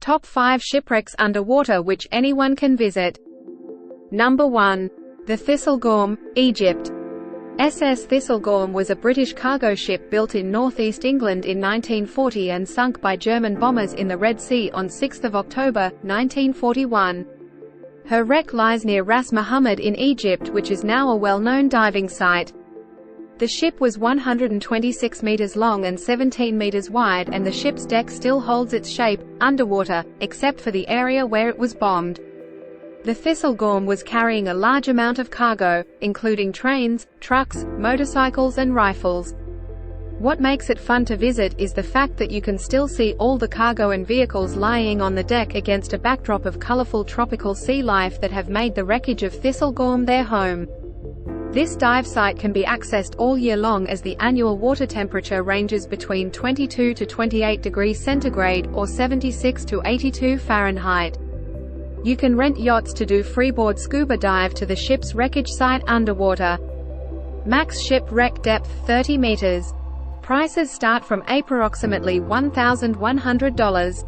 Top 5 shipwrecks underwater which anyone can visit. Number 1. The Thistlegorm, Egypt. SS Thistlegorm was a British cargo ship built in northeast England in 1940 and sunk by German bombers in the Red Sea on 6 October, 1941. Her wreck lies near Ras Muhammad in Egypt, which is now a well-known diving site. The ship was 126 meters long and 17 meters wide, and the ship's deck still holds its shape, underwater, except for the area where it was bombed. The Thistlegorm was carrying a large amount of cargo, including trains, trucks, motorcycles and rifles. What makes it fun to visit is the fact that you can still see all the cargo and vehicles lying on the deck against a backdrop of colorful tropical sea life that have made the wreckage of Thistlegorm their home. This dive site can be accessed all year long as the annual water temperature ranges between 22 to 28 degrees centigrade or 76 to 82 Fahrenheit. You can rent yachts to do freeboard scuba dive to the ship's wreckage site underwater. Max shipwreck depth 30 meters. Prices start from approximately $1,100.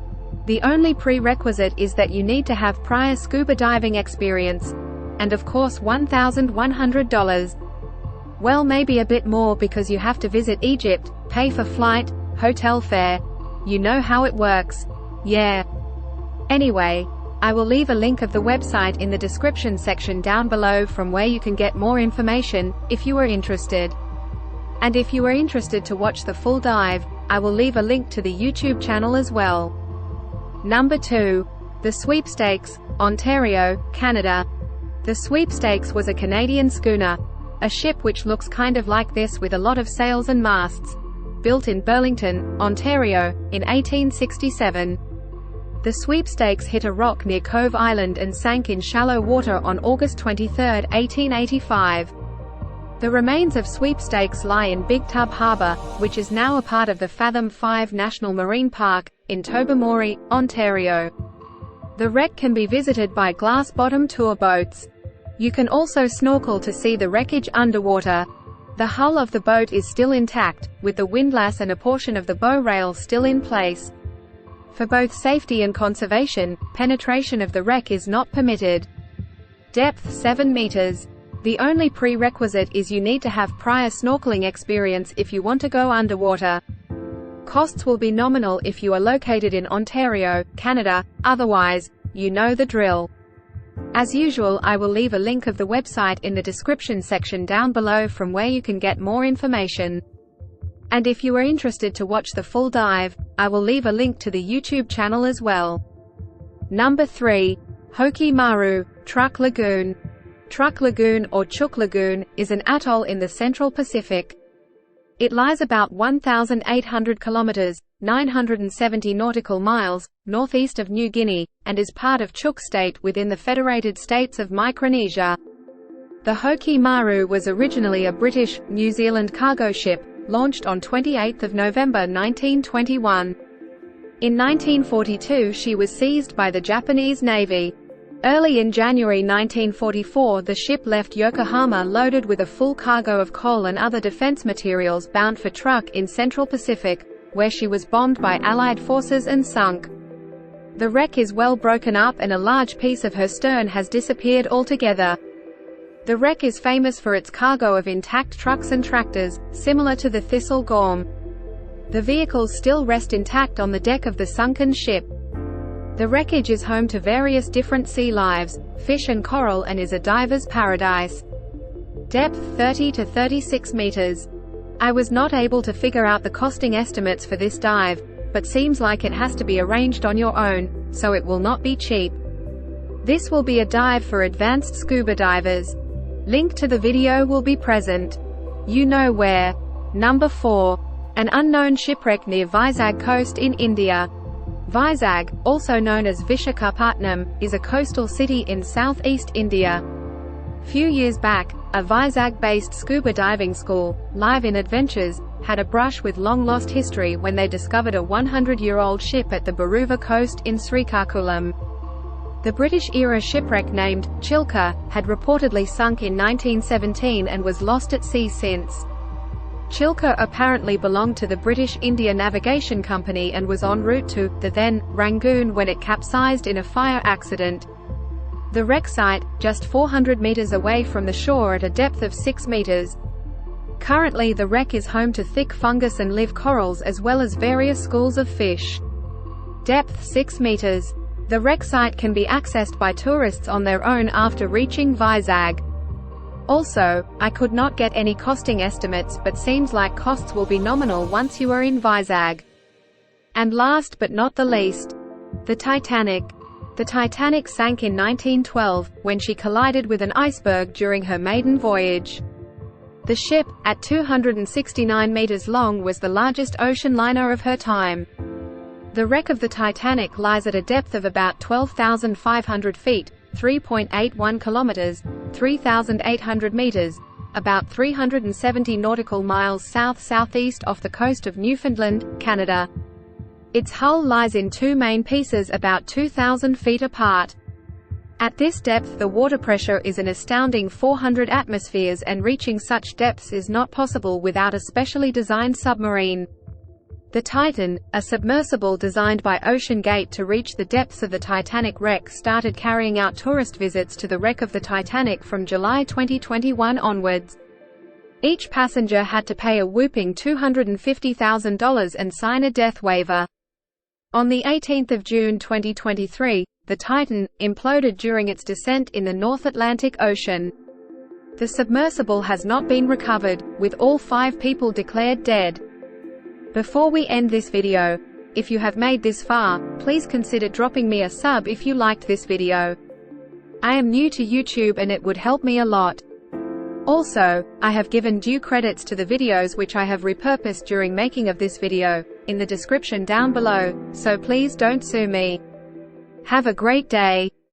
The only prerequisite is that you need to have prior scuba diving experience. And of course $1,100. Well, maybe a bit more because you have to visit Egypt, pay for flight, hotel fare. You know how it works. Yeah. Anyway, I will leave a link of the website in the description section down below from where you can get more information, if you are interested. And if you are interested to watch the full dive, I will leave a link to the YouTube channel as well. Number 2. The Sweepstakes, Ontario, Canada. The Sweepstakes was a Canadian schooner, a ship which looks kind of like this with a lot of sails and masts. Built in Burlington, Ontario, in 1867. The Sweepstakes hit a rock near Cove Island and sank in shallow water on August 23, 1885. The remains of Sweepstakes lie in Big Tub Harbour, which is now a part of the Fathom 5 National Marine Park, in Tobermory, Ontario. The wreck can be visited by glass-bottom tour boats. You can also snorkel to see the wreckage underwater. The hull of the boat is still intact, with the windlass and a portion of the bow rail still in place. For both safety and conservation, penetration of the wreck is not permitted. Depth 7 meters. The only prerequisite is you need to have prior snorkeling experience if you want to go underwater. Costs will be nominal if you are located in Ontario, Canada, otherwise, you know the drill. As usual, I will leave a link of the website in the description section down below from where you can get more information. And if you are interested to watch the full dive, I will leave a link to the YouTube channel as well. Number 3. Hoki Maru, Truk Lagoon. Truk Lagoon or Chuk Lagoon is an atoll in the Central Pacific. It lies about 1,800 kilometers, 970 nautical miles, northeast of New Guinea, and is part of Chuk State within the Federated States of Micronesia. The Hoki Maru was originally a British, New Zealand cargo ship, launched on 28 November 1921. In 1942 she was seized by the Japanese Navy. Early in January 1944 the ship left Yokohama loaded with a full cargo of coal and other defense materials bound for Truk in Central Pacific, where she was bombed by Allied forces and sunk. The wreck is well broken up and a large piece of her stern has disappeared altogether. The wreck is famous for its cargo of intact trucks and tractors, similar to the Thistlegorm. The vehicles still rest intact on the deck of the sunken ship. The wreckage is home to various different sea lives, fish and coral, and is a diver's paradise. Depth 30 to 36 meters. I was not able to figure out the costing estimates for this dive, but seems like it has to be arranged on your own, so it will not be cheap. This will be a dive for advanced scuba divers. Link to the video will be present. You know where. Number 4. An unknown shipwreck near Vizag coast in India. Vizag, also known as Vishakhapatnam, is a coastal city in southeast India. Few years back, a Vizag-based scuba diving school, Live in Adventures, had a brush with long-lost history when they discovered a 100-year-old ship at the Baruva coast in Srikakulam. The British-era shipwreck named Chilka had reportedly sunk in 1917 and was lost at sea since. Chilka apparently belonged to the British India Navigation Company and was en route to the then Rangoon when it capsized in a fire accident. The wreck site, just 400 meters away from the shore at a depth of 6 meters. Currently the wreck is home to thick fungus and live corals as well as various schools of fish. Depth 6 meters. The wreck site can be accessed by tourists on their own after reaching Vizag. Also, I could not get any costing estimates but seems like costs will be nominal once you are in Vizag. And last but not the least, the Titanic. The Titanic sank in 1912, when she collided with an iceberg during her maiden voyage. The ship, at 269 meters long, was the largest ocean liner of her time. The wreck of the Titanic lies at a depth of about 12,500 feet, 3.81 kilometers, 3,800 meters, about 370 nautical miles south-southeast off the coast of Newfoundland, Canada. Its hull lies in two main pieces about 2,000 feet apart. At this depth the water pressure is an astounding 400 atmospheres, and reaching such depths is not possible without a specially designed submarine. The Titan, a submersible designed by Ocean Gate to reach the depths of the Titanic wreck, started carrying out tourist visits to the wreck of the Titanic from July 2021 onwards. Each passenger had to pay a whopping $250,000 and sign a death waiver. On 18 June 2023, the Titan imploded during its descent in the North Atlantic Ocean. The submersible has not been recovered, with all 5 people declared dead. Before we end this video, if you have made this far, please consider dropping me a sub if you liked this video. I am new to YouTube and it would help me a lot. Also, I have given due credits to the videos which I have repurposed during making of this video, in the description down below, so please don't sue me. Have a great day.